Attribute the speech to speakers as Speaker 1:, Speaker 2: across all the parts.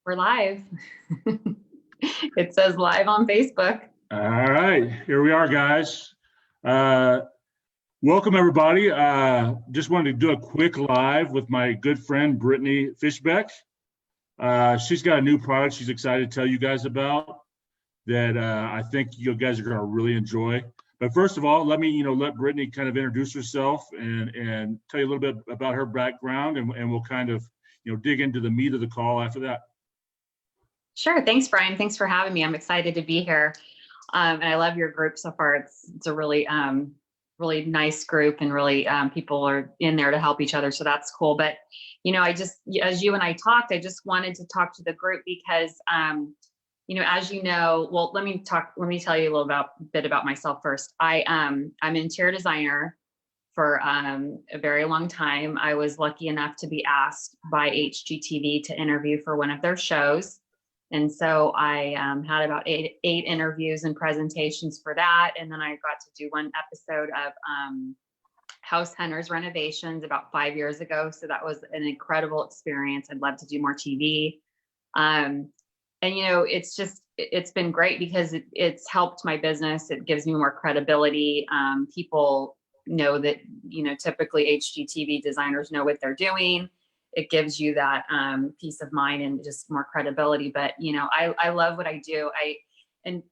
Speaker 1: We're live. It says live on Facebook.
Speaker 2: All right, here we are, guys. Welcome, everybody. Just wanted to do a quick live with my good friend, Brittney Fischbeck. She's got a new product she's excited to tell you guys about that I think you guys are going to really enjoy. But first of all, let Brittney kind of introduce herself and tell you a little bit about her background, and we'll kind of, dig into the meat of the call after that.
Speaker 1: Sure. Thanks, Brian. Thanks for having me. I'm excited to be here. And I love your group so far. It's a really, really nice group, and really people are in there to help each other. So that's cool. But, as you and I talked, I just wanted to talk to the group because, as you know, well, let me tell you a little bit about myself first. I'm an interior designer for a very long time. I was lucky enough to be asked by HGTV to interview for one of their shows. And so I had about eight interviews and presentations for that. And then I got to do one episode of House Hunters renovations about 5 years ago. So that was an incredible experience. I'd love to do more TV. And, it's been great because it's helped my business. It gives me more credibility. People know that, typically HGTV designers know what they're doing. It gives you that peace of mind and just more credibility. But, I love what I do. And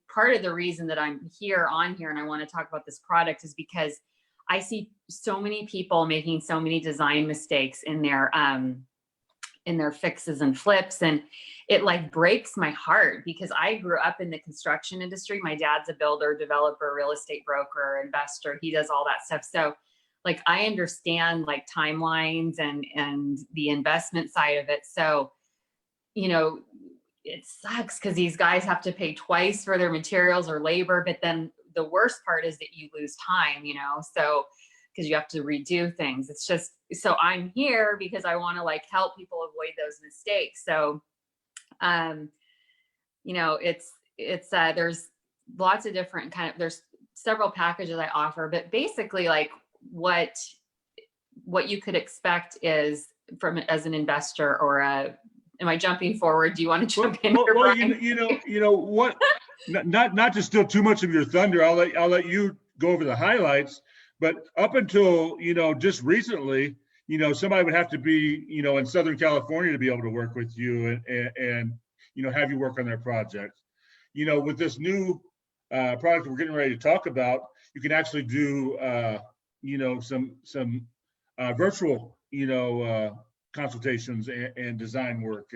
Speaker 1: part of the reason that I'm on here and I want to talk about this product is because I see so many people making so many design mistakes in their fixes and flips. And it like breaks my heart because I grew up in the construction industry. My dad's a builder, developer, real estate broker, investor. He does all that stuff. So like, I understand like timelines and the investment side of it. So, it sucks because these guys have to pay twice for their materials or labor. But then the worst part is that you lose time, so because you have to redo things. It's just, so I'm here because I want to like help people avoid those mistakes. So, there's lots of different there's several packages I offer, but basically like what you could expect is as an investor or am I jumping forward? Do you want to jump in?
Speaker 2: What, not to steal too much of your thunder. I'll let you go over the highlights, but up until, just recently, somebody would have to be, in Southern California to be able to work with you and have you work on their project. With this new product we're getting ready to talk about, you can actually do, some virtual, consultations and design work.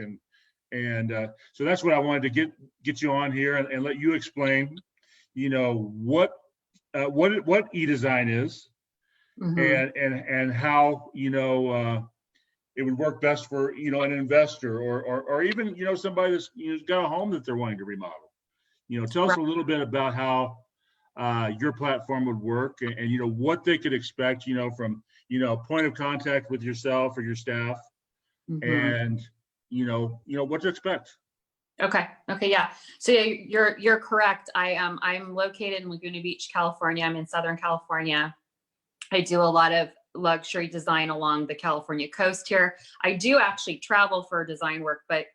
Speaker 2: And so that's what I wanted to get you on here and let you explain, what e-design is, and how, it would work best for, an investor or even, somebody that's got a home that they're wanting to remodel. Tell us a little bit about how your platform would work and what they could expect, from, point of contact with yourself or your staff, and, what to expect.
Speaker 1: Okay. Yeah. So yeah, you're correct. I'm located in Laguna Beach, California. I'm in Southern California. I do a lot of luxury design along the California coast here. I do actually travel for design work, but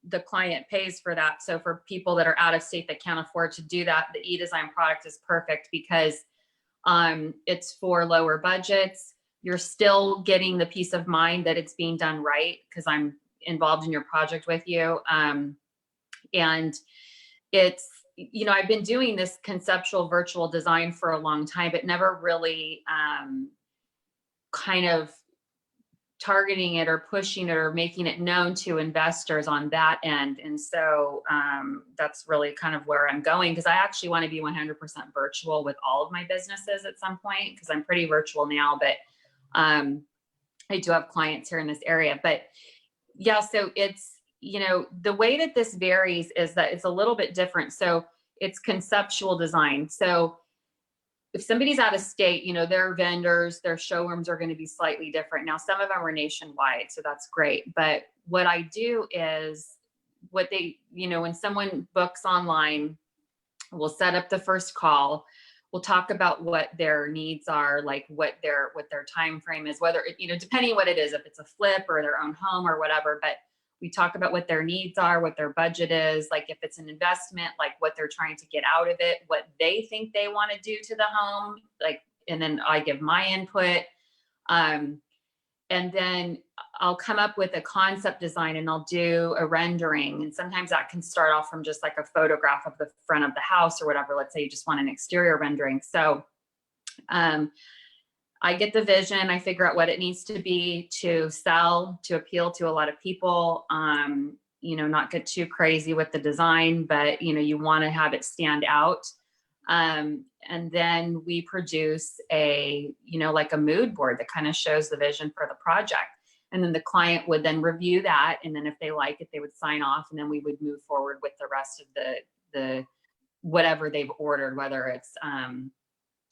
Speaker 1: the client pays for that. So for people that are out of state that can't afford to do that, the e-design product is perfect because it's for lower budgets. You're still getting the peace of mind that it's being done right because I'm involved in your project with you. And it's, I've been doing this conceptual virtual design for a long time, but never really kind of targeting it or pushing it or making it known to investors on that end. And so that's really kind of where I'm going because I actually want to be 100% virtual with all of my businesses at some point because I'm pretty virtual now, but I do have clients here in this area. But yeah, so it's, the way that this varies is that it's a little bit different. So it's conceptual design. So if somebody's out of state, their vendors, their showrooms are going to be slightly different. Now, some of them are nationwide, so that's great. But what I do is when someone books online, we'll set up the first call. We'll talk about what their needs are, like what their time frame is, whether, depending what it is, if it's a flip or their own home or whatever. But We talk about what their needs are, what their budget is, like if it's an investment, like what they're trying to get out of it, what they think they want to do to the home, like, and then I give my input. And then I'll come up with a concept design and I'll do a rendering. And sometimes that can start off from just like a photograph of the front of the house or whatever. Let's say you just want an exterior rendering. So I get the vision, I figure out what it needs to be to sell, to appeal to a lot of people. You know, not get too crazy with the design, but you know, you want to have it stand out. And then we produce a, you know, like a mood board that kind of shows the vision for the project. And then the client would then review that. And then if they like it, they would sign off, and then we would move forward with the rest of the whatever they've ordered, whether it's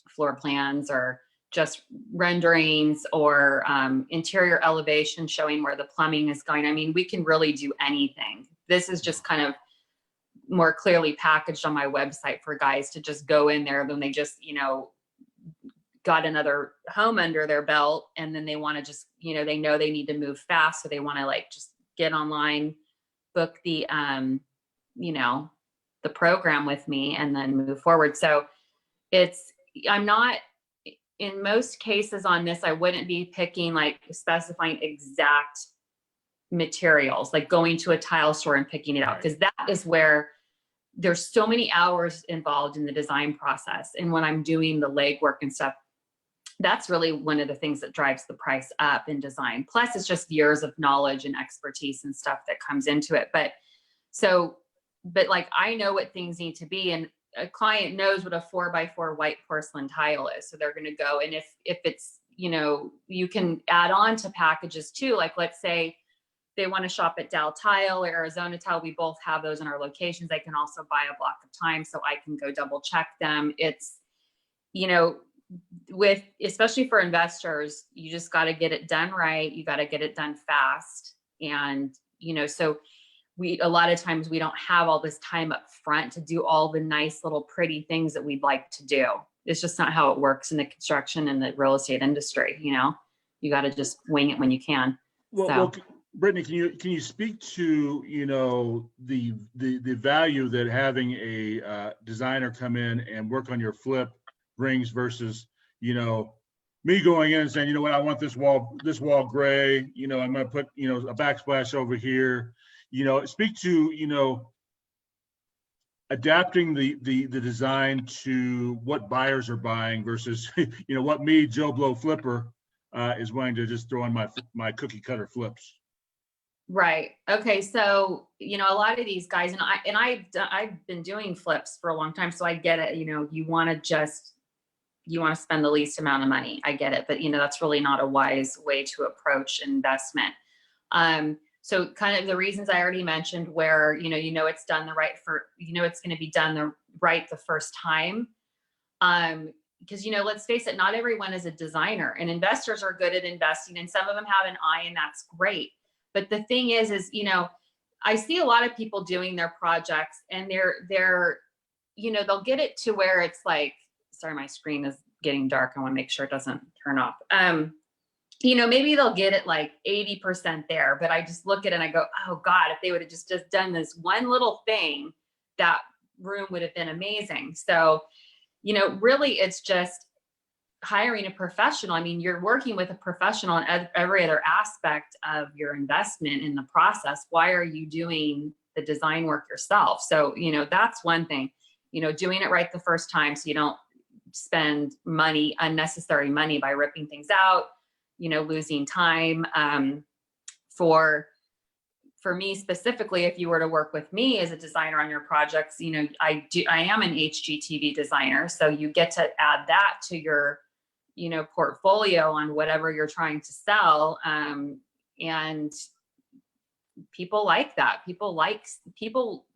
Speaker 1: floor plans or just renderings or interior elevation showing where the plumbing is going. I mean, we can really do anything. This is just kind of more clearly packaged on my website for guys to just go in there when they just, you know, got another home under their belt, and then they want to just, you know they need to move fast. So they want to like just get online, book the, you know, the program with me and then move forward. So I'm not, in most cases on this, I wouldn't be picking, like specifying exact materials, like going to a tile store and picking it out. Because that is where there's so many hours involved in the design process. And when I'm doing the legwork and stuff, that's really one of the things that drives the price up in design. Plus it's just years of knowledge and expertise and stuff that comes into it. But like, I know what things need to be, and a client knows what a 4x4 white porcelain tile is. So they're going to go. And if it's, you know, you can add on to packages too. Like, let's say they want to shop at Dow Tile or Arizona Tile. We both have those in our locations. They can also buy a block of time so I can go double check them. It's, you know, especially for investors, you just got to get it done right. You got to get it done fast. And, you know, so a lot of times we don't have all this time up front to do all the nice little pretty things that we'd like to do. It's just not how it works in the construction and the real estate industry. You know, you got to just wing it when you can.
Speaker 2: Well, Brittney, can you speak to, you know, the value that having a designer come in and work on your flip brings versus, you know, me going in and saying, you know what, I want this wall gray, you know, I'm going to put, you know, a backsplash over here, you know, speak to, you know, adapting the design to what buyers are buying versus, you know, what me, Joe Blow flipper, is willing to just throw on my cookie cutter flips. Right.
Speaker 1: Okay. So, you know, a lot of these guys, and I've been doing flips for a long time, so I get it. You know, you want to spend the least amount of money. I get it. But, you know, that's really not a wise way to approach investment. So kind of the reasons I already mentioned, where, you know, it's done it's going to be done right the first time. Because, you know, let's face it, not everyone is a designer, and investors are good at investing, and some of them have an eye, and that's great. But the thing is, you know, I see a lot of people doing their projects, and they're, you know, they'll get it to where it's like, sorry, my screen is getting dark. I want to make sure it doesn't turn off. You know, maybe they'll get it like 80% there, but I just look at it and I go, oh God, if they would have just done this one little thing, that room would have been amazing. So, you know, really it's just hiring a professional. I mean, you're working with a professional in every other aspect of your investment in the process. Why are you doing the design work yourself? So, you know, that's one thing, you know, doing it right the first time, so you don't spend unnecessary money by ripping things out, you know, losing time. For me specifically, if you were to work with me as a designer on your projects, you know, I am an HGTV designer. So you get to add that to your, you know, portfolio on whatever you're trying to sell. And people like that.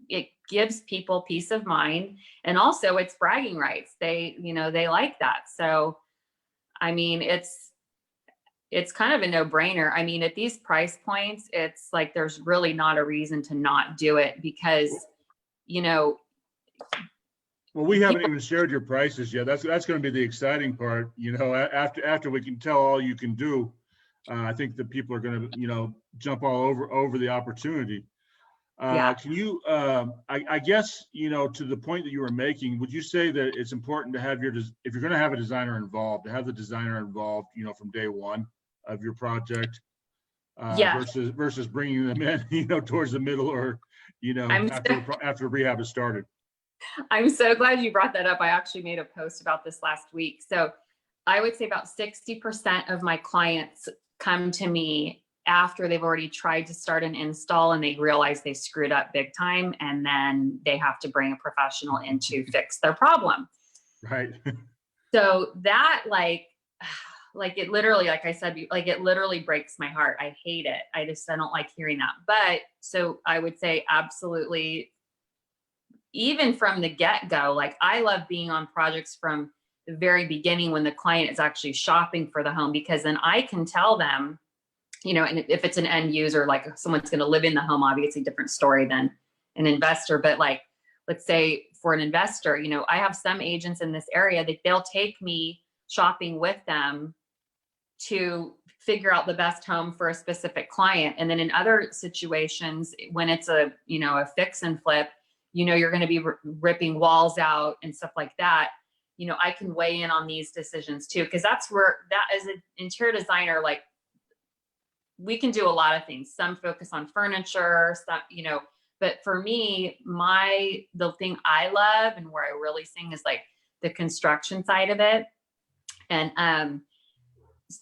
Speaker 1: It gives people peace of mind. And also it's bragging rights. They like that. So, I mean, it's kind of a no-brainer. I mean, at these price points, it's like there's really not a reason to not do it, because, you know.
Speaker 2: Well, we haven't even shared your prices yet. That's going to be the exciting part, you know, after we can tell all you can do. I think that people are going to, you know, jump all over the opportunity.
Speaker 1: Yeah.
Speaker 2: Can you, I guess, you know, to the point that you were making, would you say that it's important to have if you're going to have a designer involved, to have the designer involved, you know, from day one of your project,
Speaker 1: Yeah.
Speaker 2: versus bringing them in, you know, towards the middle, or, you know,
Speaker 1: I'm
Speaker 2: after rehab is started?
Speaker 1: I'm so glad you brought that up. I actually made a post about this last week. So I would say about 60% of my clients come to me after they've already tried to start an install and they realize they screwed up big time, and then they have to bring a professional in to fix their problem.
Speaker 2: Right.
Speaker 1: So that like it literally, like I said, like it literally breaks my heart. I hate it. I don't like hearing that. But so I would say absolutely, even from the get-go, like I love being on projects from the very beginning when the client is actually shopping for the home, because then I can tell them, you know, and if it's an end user, like someone's going to live in the home, obviously different story than an investor. But like, let's say for an investor, you know, I have some agents in this area that they'll take me shopping with them to figure out the best home for a specific client. And then in other situations, when it's a, you know, a fix and flip, you know, you're going to be ripping walls out and stuff like that. You know, I can weigh in on these decisions too, because that's where, that as an interior designer, like we can do a lot of things. Some focus on furniture, some, you know, but for me, the thing I love and where I really sing is like the construction side of it. And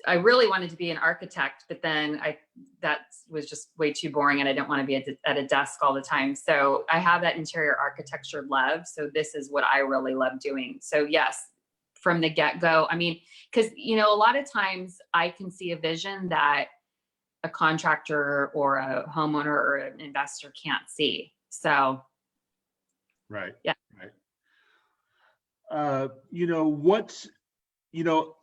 Speaker 1: I really wanted to be an architect, but then that was just way too boring, and I didn't want to be at a desk all the time. So I have that interior architecture love. So this is what I really love doing. So yes, from the get-go, I mean, because, you know, a lot of times I can see a vision that a contractor or a homeowner or an investor can't see. So
Speaker 2: Right.
Speaker 1: yeah.
Speaker 2: Right. You know, you know,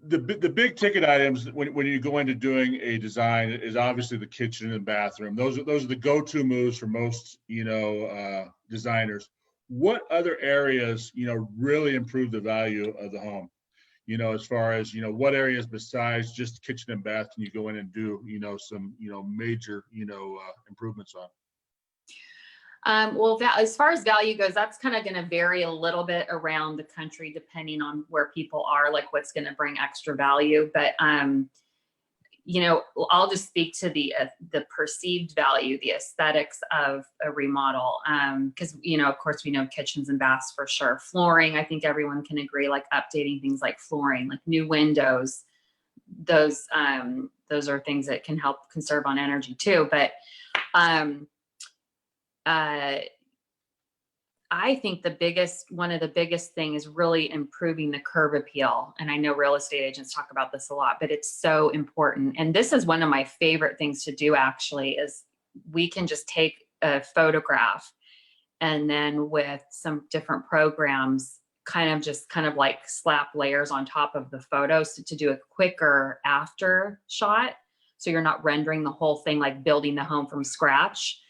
Speaker 2: the big ticket items when you go into doing a design is obviously the kitchen and bathroom. Those are the go-to moves for most, you know, designers. What other areas, you know, really improve the value of the home? You know, as far as, you know, what areas besides just kitchen and bath can you go in and do, you know, some, you know, major, you know, improvements on?
Speaker 1: Well, as far as value goes, that's kind of going to vary a little bit around the country, depending on where people are, like what's going to bring extra value. But, you know, I'll just speak to the perceived value, the aesthetics of a remodel. Because, you know, of course, we know kitchens and baths for sure. Flooring, I think everyone can agree, like updating things like flooring, like new windows. Those are things that can help conserve on energy too. But I think one of the biggest thing is really improving the curb appeal. And I know real estate agents talk about this a lot, but it's so important. And this is one of my favorite things to do, actually, is we can just take a photograph and then with some different programs, kind of like slap layers on top of the photos to do a quicker after shot. So you're not rendering the whole thing, like building the home from scratch.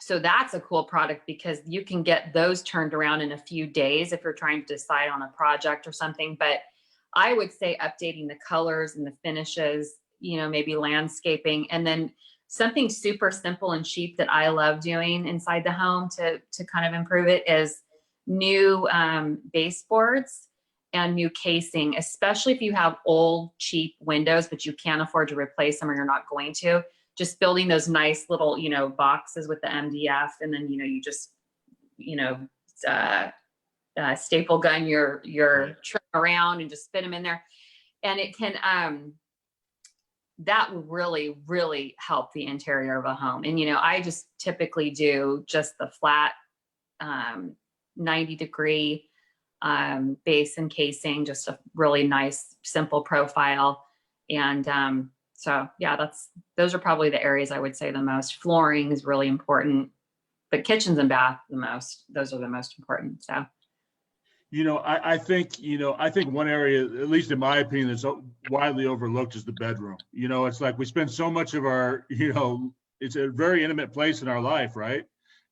Speaker 1: So that's a cool product because you can get those turned around in a few days if you're trying to decide on a project or something. But I would say updating the colors and the finishes, you know, maybe landscaping, and then something super simple and cheap that I love doing inside the home to kind of improve it is new baseboards and new casing, especially if you have old cheap windows, but you can't afford to replace them or you're not going to. Just building those nice little, you know, boxes with the MDF, and then, you know, you just, you know, staple gun your trim around and just fit them in there, and it can that will really, really help the interior of a home. And, you know, I just typically do just the flat 90-degree base and casing, just a really nice, simple profile. And so yeah, those are probably the areas I would say the most. Flooring is really important, but kitchens and bath those are the most important. So,
Speaker 2: you know, I think one area, at least in my opinion, that's widely overlooked is the bedroom. You know, it's like we spend so much of our, you know, it's a very intimate place in our life, right?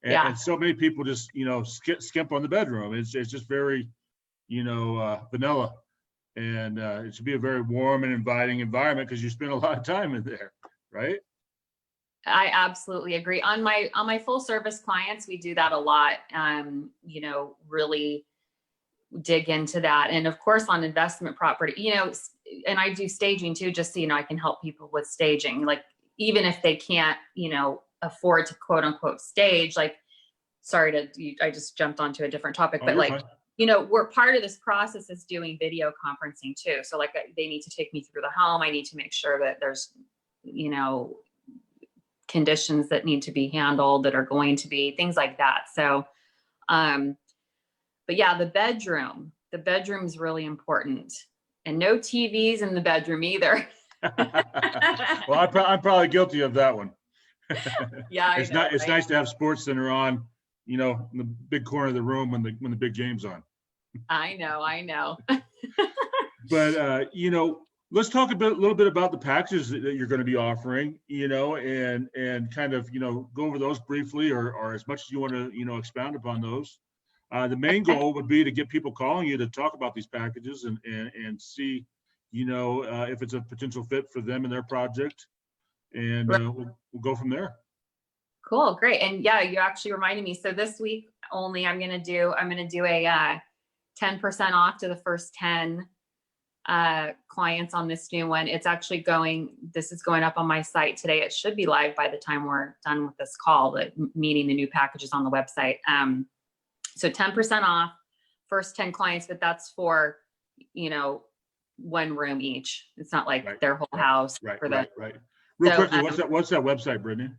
Speaker 2: And so many people just, you know, skimp on the bedroom. It's just very, you know, vanilla. and it should be a very warm and inviting environment because you spend a lot of time in there, right?
Speaker 1: I absolutely agree. On my full service clients, we do that a lot. Really dig into that. And of course on investment property, and I do staging too, just so I can help people with staging. Like, even if they can't, afford to quote unquote stage, like, I just jumped onto a different topic, but like, fine. We're part of this process is doing video conferencing too. So like, they need to take me through the home. I need to make sure that there's, conditions that need to be handled that are going to be things like that. So, but yeah, the bedroom is really important, and no TVs in the bedroom either.
Speaker 2: Well, I'm probably guilty of that one.
Speaker 1: Yeah,
Speaker 2: it's nice to have Sports Center on, in the big corner of the room when the big game's on.
Speaker 1: I know.
Speaker 2: But let's talk a little bit about the packages that you're going to be offering, and kind of go over those briefly, or as much as you want to expound upon those. The main goal would be to get people calling you to talk about these packages and see, if it's a potential fit for them and their project, and we'll go from there.
Speaker 1: Cool, great. And yeah, you actually reminded me. So this week only, I'm gonna do a 10% off to the first 10 clients on this new one. It's actually this is going up on my site today. It should be live by the time we're done with this call, meaning the new packages on the website. So 10% off, first 10 clients, but that's for, one room each. It's not like their whole house.
Speaker 2: Right. Real quickly, what's that website, Brittney?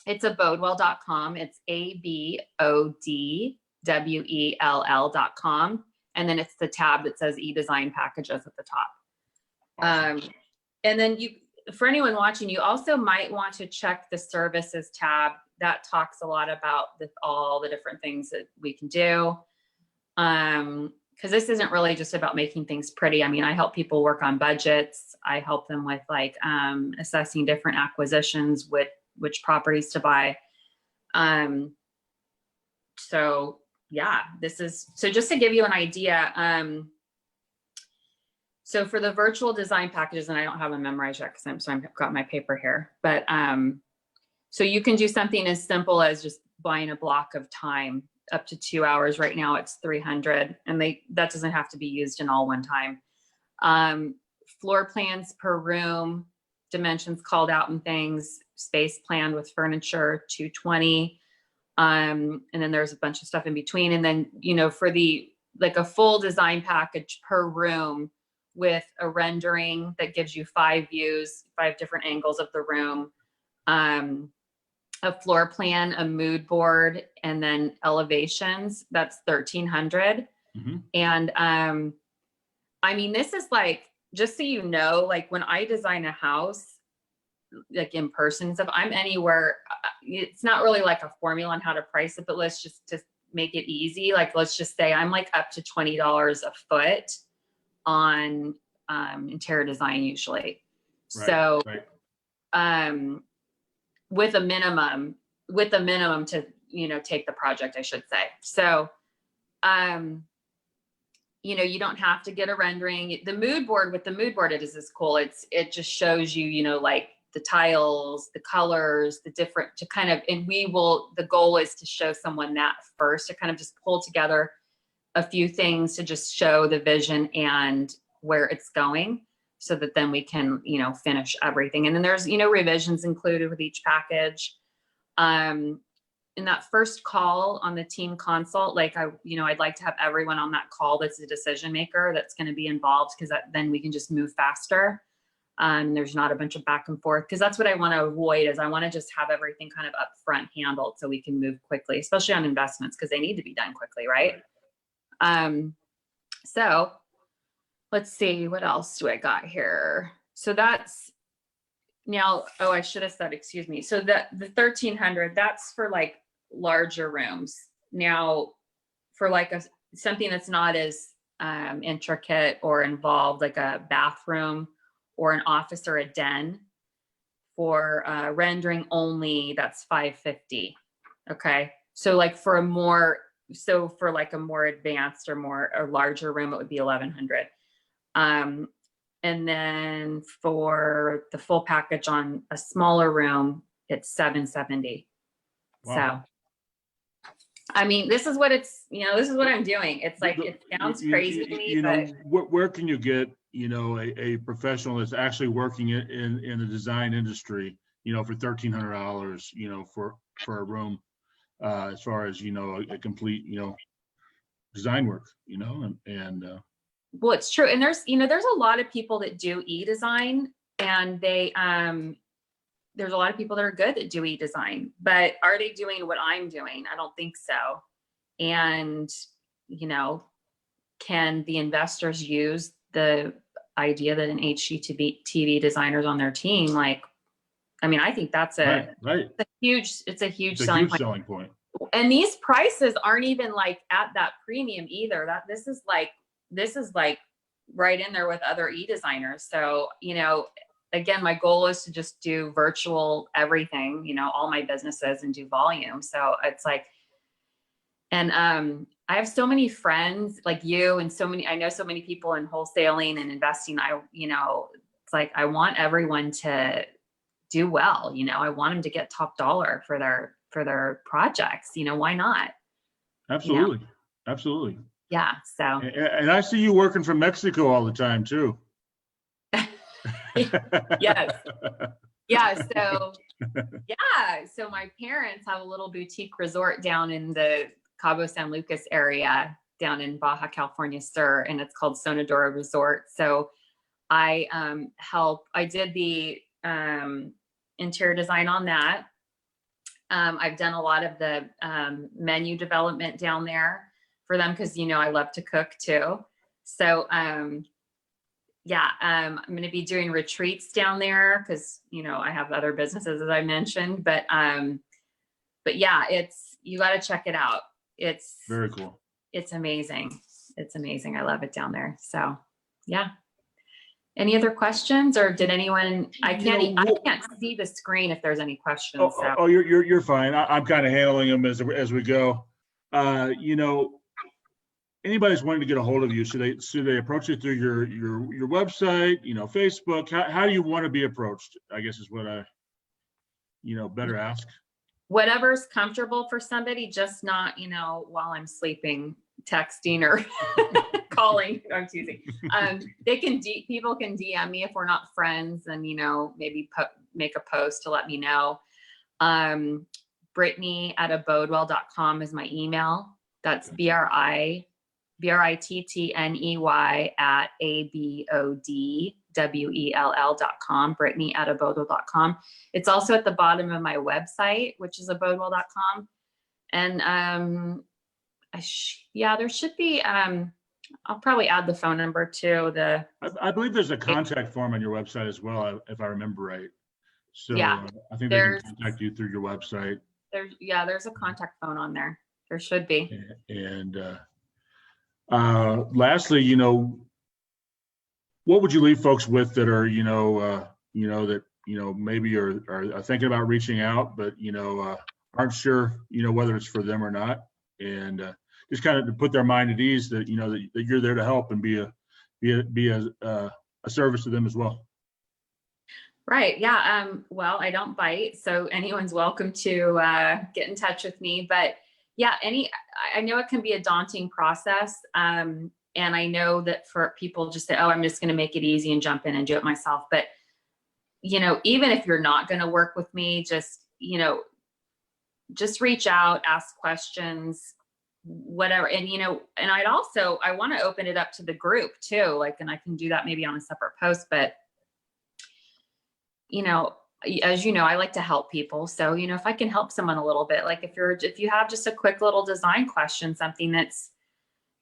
Speaker 1: It's abodewell.com. It's ABODWELL.com. And then it's the tab that says e-design packages at the top. Awesome. And then for anyone watching, you also might want to check the services tab. That talks a lot about all the different things that we can do. Because this isn't really just about making things pretty. I mean, I help people work on budgets. I help them with assessing different acquisitions, which properties to buy. So yeah, so just to give you an idea. So for the virtual design packages, and I don't have them memorized yet because I've got my paper here, but so you can do something as simple as just buying a block of time up to 2 hours. Right now it's 300, and that doesn't have to be used in all one time. Floor plans per room, dimensions called out and things, space planned with furniture, 220. And then there's a bunch of stuff in between. And then, for a full design package per room with a rendering that gives you 5 views, 5 different angles of the room, a floor plan, a mood board, and then elevations, that's 1,300. Mm-hmm. And I mean, this is just so you know, when I design a house, in person stuff, I'm anywhere. It's not really like a formula on how to price it, but let's just make it easy. Let's just say I'm up to $20 a foot on interior design usually. Right, so, with a minimum to, take the project, I should say. So, you don't have to get a rendering. The mood board, it is cool. It just shows you, the tiles, the colors, the goal is to show someone that first, to kind of just pull together a few things to just show the vision and where it's going, so that then we can, finish everything. And then there's, revisions included with each package. In that first call on the team consult, I'd like to have everyone on that call that's a decision maker that's going to be involved, because then we can just move faster. There's not a bunch of back and forth, because that's what I want to avoid. Is I want to just have everything kind of upfront handled so we can move quickly, especially on investments, because they need to be done quickly, right? So let's see, what else do I got here? So that's now, I should have said, excuse me. So the 1,300, that's for larger rooms. Now for something that's not as intricate or involved, like a bathroom or an office or a den, for rendering only, that's $550. Okay. So for a more advanced or larger room, it would be $1,100. And then for the full package on a smaller room, it's $770.
Speaker 2: Wow.
Speaker 1: So, I mean, this is what this is what I'm doing. It's like, it sounds crazy to me, but
Speaker 2: where can you get, a professional that's actually working in the design industry, for $1,300, for a room, as far as, a complete, design work, and
Speaker 1: well, it's true. And there's a lot of people that do e-design, and there's a lot of people that are good that do e-design, but are they doing what I'm doing? I don't think so. And, can the investors use the idea that an HGTV designer's on their team? Like, I mean, I think that's
Speaker 2: right.
Speaker 1: it's a huge selling point. And these prices aren't even like at that premium either. This is like right in there with other e-designers. So, again, my goal is to just do virtual everything, all my businesses, and do volume. So it's like, and I have so many friends like you, and I know so many people in wholesaling and investing. It's like, I want everyone to do well. I want them to get top dollar for their projects. Why not?
Speaker 2: Absolutely. Absolutely.
Speaker 1: Yeah. So.
Speaker 2: And I see you working from Mexico all the time too.
Speaker 1: Yes. Yeah. So, yeah. So my parents have a little boutique resort down in the Cabo San Lucas area down in Baja California Sur, and it's called Sonadora Resort. So I did the interior design on that. I've done a lot of the menu development down there for them, because I love to cook too. So yeah, I'm going to be doing retreats down there because I have other businesses, as I mentioned. But yeah, you got to check it out. It's
Speaker 2: very cool.
Speaker 1: It's amazing. It's amazing. I love it down there. So yeah. Any other questions, or did anyone? I can't see the screen if there's any questions.
Speaker 2: Oh, you're fine. I'm kind of handling them as we go. Anybody's wanting to get a hold of you, should they approach you through your website, Facebook? How do you want to be approached, I guess, is what I better ask.
Speaker 1: Whatever's comfortable for somebody, just not while I'm sleeping, texting or calling. I'm teasing. People can DM me if we're not friends, and maybe make a post to let me know. Brittney@abodewell.com is my email. That's BRITTNEY @ABODWELL.com, Brittney@abodewell.com. It's also at the bottom of my website, which is abodewell.com. And there should be, I'll probably add the phone number too.
Speaker 2: I believe there's a contact form on your website as well, if I remember right. So
Speaker 1: yeah,
Speaker 2: I think they can contact you through your website.
Speaker 1: There's a contact phone on there. There should be.
Speaker 2: And lastly, what would you leave folks with that are, maybe are thinking about reaching out, but, aren't sure, whether it's for them or not, and just kind of to put their mind at ease that, that you're there to help and be a service to them as well.
Speaker 1: Right. Yeah. Well, I don't bite, so anyone's welcome to get in touch with me. But yeah, I know it can be a daunting process. And I know that for people just say, oh, I'm just going to make it easy and jump in and do it myself. But, even if you're not going to work with me, just reach out, ask questions, whatever. And, and I want to open it up to the group too. And I can do that maybe on a separate post, but as I like to help people. So, if I can help someone a little bit, like if you have just a quick little design question, something that's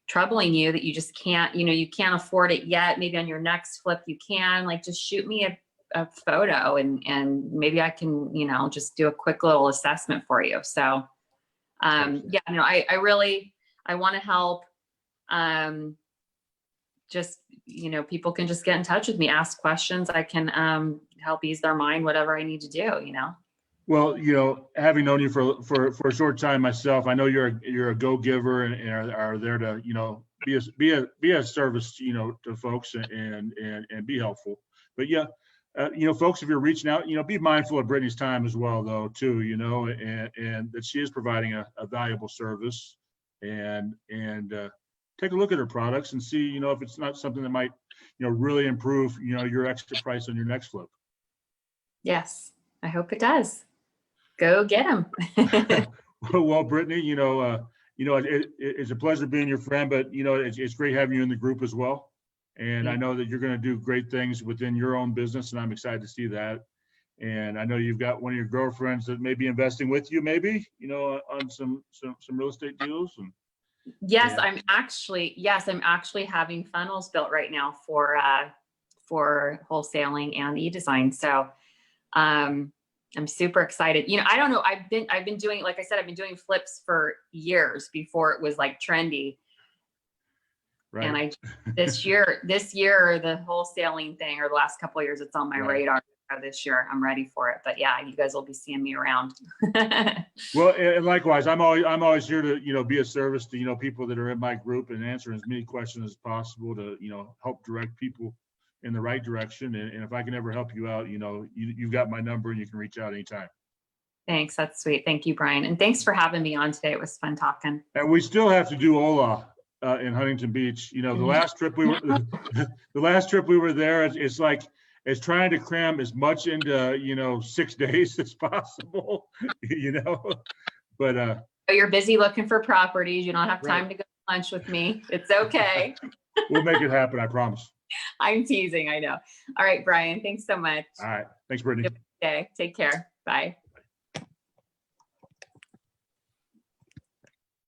Speaker 1: troubling you that you just can't, you can't afford it yet, maybe on your next flip, you can, just shoot me a photo and maybe I can, just do a quick little assessment for you. So, I want to help. People can just get in touch with me, ask questions. I can help ease their mind, whatever I need to do,
Speaker 2: Well, having known you for a short time myself, I know you're a go-giver and are there to, be a service, to folks and be helpful. But yeah, folks, if you're reaching out, be mindful of Brittney's time as well, though, too, and that she is providing a valuable service, and take a look at her products and see, if it's not something that might, really improve, your extra price on your next flip.
Speaker 1: Yes, I hope it does. Go get them.
Speaker 2: Well, Brittney, it's a pleasure being your friend, but it's great having you in the group as well. And I know that you're going to do great things within your own business, and I'm excited to see that. And I know you've got one of your girlfriends that may be investing with you, maybe, on some real estate deals. And
Speaker 1: yes, I'm actually having funnels built right now for wholesaling and e-design. So I'm super excited. I don't know. I've been doing, like I said, I've been doing flips for years before it was like trendy. Right. And this year, the wholesaling thing, or the last couple of years, it's on my radar. This year, I'm ready for it. But yeah, you guys will be seeing me around.
Speaker 2: Well, and likewise, I'm always here to, be a service to, people that are in my group, and answer as many questions as possible to, help direct people in the right direction. And if I can ever help you out, you've got my number and you can reach out anytime.
Speaker 1: Thanks. That's sweet. Thank you, Brian. And thanks for having me on today. It was fun talking.
Speaker 2: And we still have to do Ola in Huntington Beach. The last trip we were there, it's like, it's trying to cram as much into, 6 days as possible, but
Speaker 1: you're busy looking for properties. You don't have time to go to lunch with me. It's okay.
Speaker 2: We'll make it happen. I promise.
Speaker 1: I'm teasing. I know. All right, Brian. Thanks so much.
Speaker 2: All right. Thanks, Brittney.
Speaker 1: Okay. Take care. Bye.